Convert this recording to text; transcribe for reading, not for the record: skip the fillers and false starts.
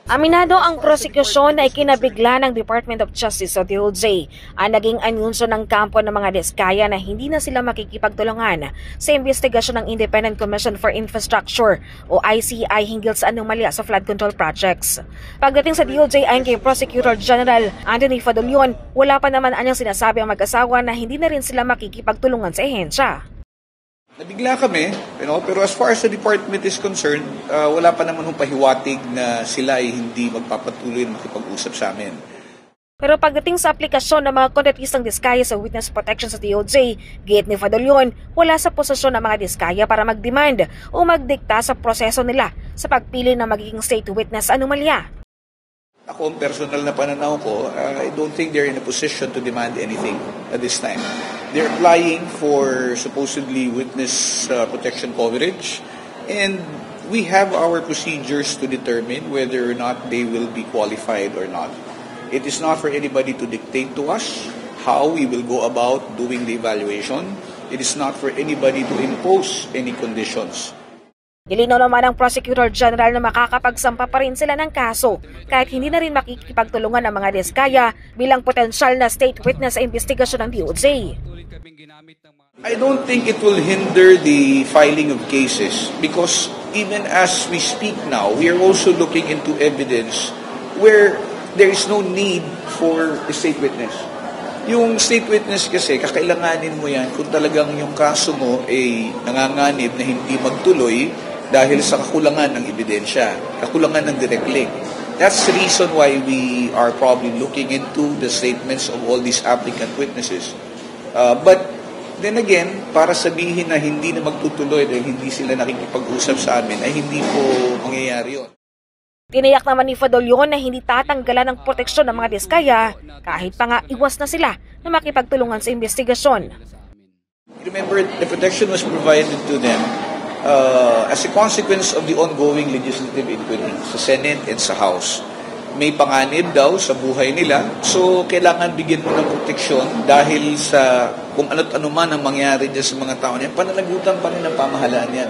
Aminado ang prosekusyon na ikinabigla ng Department of Justice o DOJ ang naging anunsyo ng kampo ng mga Diskaya na hindi na sila makikipagtulungan sa investigasyon ng Independent Commission for Infrastructure o ICI hinggil sa anomalya sa flood control projects. Pagdating sa DOJ ayon kay Prosecutor General Anthony Fadolion, wala pa naman anyang sinasabi ang mag-asawa na hindi na rin sila makikipagtulungan sa ehensya. Nabigla kami, pero as far as the department is concerned, wala pa naman pahiwatig na sila ay hindi magpapatuloy na makipag-usap sa amin. Pero pagdating sa aplikasyon ng mga kontratistang Diskaya sa witness protection sa DOJ, gate ni Fadolion, wala sa posisyon ng mga Diskaya para mag-demand o magdikta sa proseso nila sa pagpili ng magiging state witness anomalya. Ako, ang personal na pananaw ko, I don't think they're in a position to demand anything at this time. They're applying for supposedly witness protection coverage, and we have our procedures to determine whether or not they will be qualified or not. It is not for anybody to dictate to us how we will go about doing the evaluation. It is not for anybody to impose any conditions. Nilinaw naman ng Prosecutor General na makakapagsampa pa rin sila ng kaso kahit hindi na rin makikipagtulungan ng mga Diskaya bilang potensyal na state witness sa investigasyon ng DOJ. I don't think it will hinder the filing of cases because even as we speak now, we are also looking into evidence where there is no need for a state witness. Yung state witness kasi, kakailanganin mo yan kung talagang yung kaso mo ay nanganganib na hindi magtuloy dahil sa kakulangan ng ebidensya, kakulangan ng direct link. That's the reason why we are probably looking into the statements of all these applicant witnesses. But then again, para sabihin na hindi na magtutuloy dahil hindi sila nakikipag-usap sa amin, ay hindi po mangyayari yun. Tiniyak naman ni Fadolion na hindi tatanggalan ng proteksyon ng mga Diskaya kahit pa nga iwas na sila na makipagtulungan sa investigasyon. Remember, the protection was provided to them as a consequence of the ongoing legislative inquiry sa Senate and sa House. May panganib daw sa buhay nila, so kailangan bigyan mo ng proteksyon dahil sa kung ano't ano man ang mangyari dyan sa mga tao niya, pananagutan pa rin ang pamahalaan yan